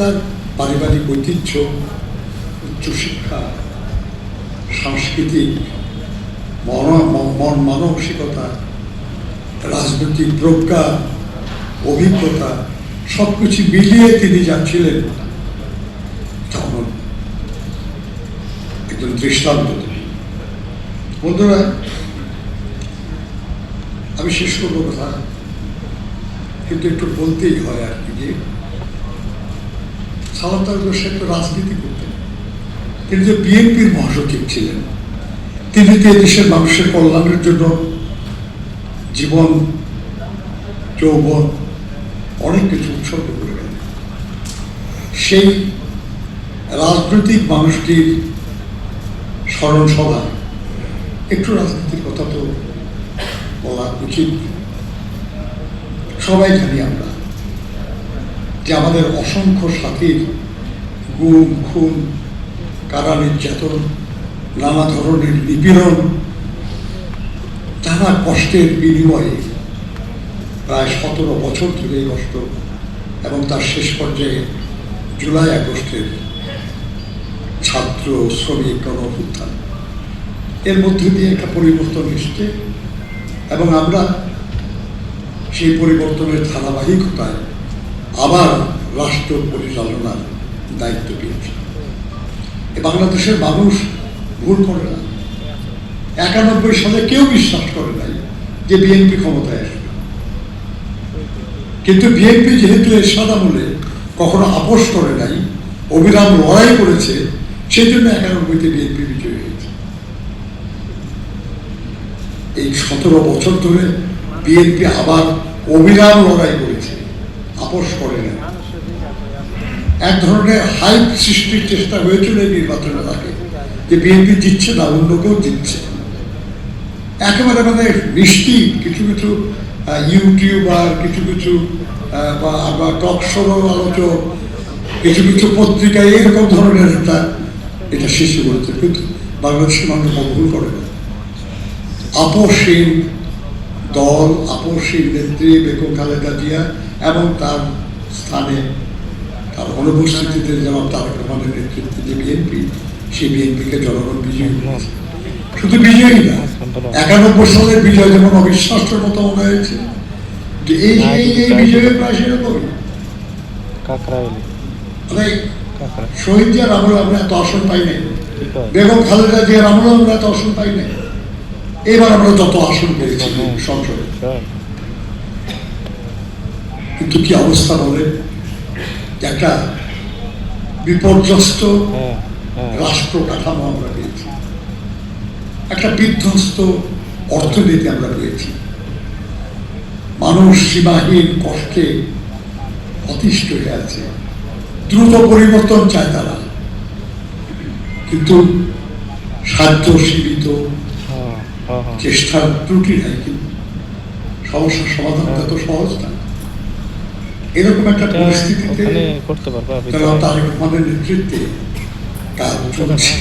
তার পারিবারিক ঐতিহ্য, উচ্চশিক্ষা, সাংস্কৃতিক মন মানসিকতা, রাজনৈতিক প্রজ্ঞা, অভিজ্ঞতা সবকিছু মিলিয়ে তিনি যাচ্ছিলেন, একজন দৃষ্টান্ত। বন্ধুরা, আমি শেষ করবো কথা, কিন্তু একটু বলতেই হয় আর কি, যে সালাম তারেক সাহেব তো রাজনীতি করতেন, তিনি যে বিএনপির মহাসচিব ছিলেন, তিনি তো দেশের মানুষের কল্যাণের জন্য জীবন, যৌবন অনেক কিছু উৎসর্গ করে গেলেন। সেই রাজনৈতিক মানুষটির স্মরণ সভা একটু রাজনীতির কথা তো বলা উচিত। সবাই জানি আমরা যে আমাদের অসংখ্য সাথীর গুম, খুন, কারা নির্যাতন, নানা ধরনের নিপীড়ন, নানা কষ্টের বিনিময়ে প্রায় 17 বছর ধরে এই কষ্ট, এবং তার শেষ পর্যায়ে জুলাই আগস্টের ছাত্র শ্রমিক গণঅভ্যুত্থান, এর মধ্যে দিয়ে একটা পরিবর্তন এসছে, এবং আমরা সেই পরিবর্তনের ধারাবাহিকতায় আবার রাষ্ট্র পরিচালনার দায়িত্ব পেয়েছি। বাংলাদেশের মানুষ ভুল করে না। 91 সালে কেউ বিশ্বাস করে নাই যে বিএনপি ক্ষমতায় আসবে, কিন্তু বিএনপি যেহেতু এরশাদ আমলে কখনো আপোষ করে নাই, অবিরাম লড়াই করেছে, সেই জন্য 91-তে বিএনপি বিজয়ী হয়েছে। এই 17 বছর ধরে বিএনপি আবার অবিরাম লড়াই করেছে, আপোষ করে না। এক ধরনের হাইপ সৃষ্টির চেষ্টা হয়েছিল এই নির্বাচনের আগে, যে বিএনপি জিতছে না, অন্য কেউ জিতছে। একেবারে মানে নিশ্চিত কিছু কিছু ইউটিউবার, কিছু কিছু বা টক শোর আলোচক, কিছু কিছু পত্রিকায় এরকম ধরনের এটা সৃষ্টি করেছে, কিন্তু বাংলাদেশের মানুষ কবুল করে না। আপোষহীন দল, আপোষহীন নেত্রী বেগম খালেদা জিয়া এবং তার স্থানে, তার অনুপস্থিতিতে জনাব তারেক রহমানের নেতৃত্বে যে বিএনপি, সেই বিএনপিকে জনগণ বিজয়ী করেছে। শুধু বিজয়ী না, 91 সালের বিজয় যেমন অবিশ্বাসের মতো মনে হয়েছে, যে এই বিজয়ের প্রায় সেরকমই। শহীদ জিয়ার আমলে আমরা এত আসন পাই নাই, বেগম খালেদা জিয়ার আমলে আমরা এত আসন পাই নাই। এবার আমরা যত আসন পেয়েছি সংসদে, কিন্তু কি অবস্থা বলে, একটা বিপর্যস্ত রাষ্ট্র কাঠামো আমরা পেয়েছি, একটা বিধ্বস্ত অর্থনীতি আমরা পেয়েছি, মানুষ সীমাহীন কষ্টে অতিষ্ঠ হয়ে আছে, দ্রুত পরিবর্তন চায় তারা, কিন্তু সাধ্য সীমিত চেষ্টার ত্রুটি নাই, কিন্তু সমস্যার সমাধান এত সহজ না। এরকম একটা পরিস্থিতিতে তারেক রহমানের নেতৃত্বে কাজ চলছে।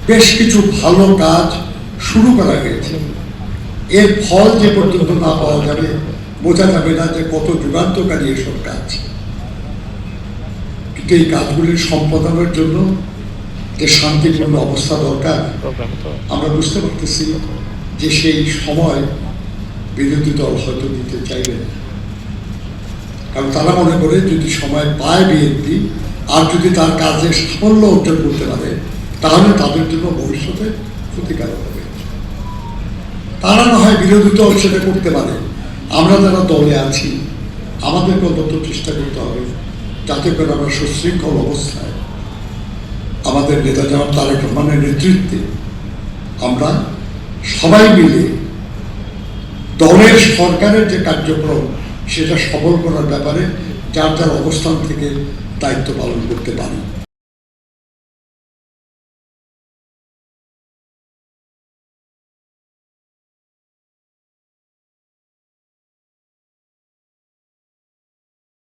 বেশ কিছু ভালো কাজ শুরু করা হয়েছে, এর ফল যে পর্যন্ত না পাওয়া যাবে বোঝা যাবে না যে কত যুগান্তকারী এসব কাজ। কিন্তু এই কাজগুলির সম্পাদনের জন্য যে শান্তিপূর্ণ অবস্থা দরকার, আমরা বুঝতে পারতেছি যে সেই সময় বিরোধী দল হয়তো দিতে চাইবে না, কারণ তারা মনে করে যদি সময় পায় বিএনপি, আর যদি তার কাজে সাফল্য অর্জন করতে পারে, তাহলে তাদের জন্য ভবিষ্যতে ক্ষতিকারক হবে। তারা না হয় বিরোধী দল সেটা করতে পারে, আমরা যারা দলে আছি আমাদেরকে অন্তত চেষ্টা করতে হবে যাতে করে আমরা সুশৃঙ্খল অবস্থায় আমাদের নেতা জনাব তারেক রহমানের নেতৃত্বে আমরা সবাই মিলে দলের সরকারের যে কার্যক্রম সেটা সফল করার ব্যাপারে যার যার অবস্থান থেকে দায়িত্ব পালন করতে পারি।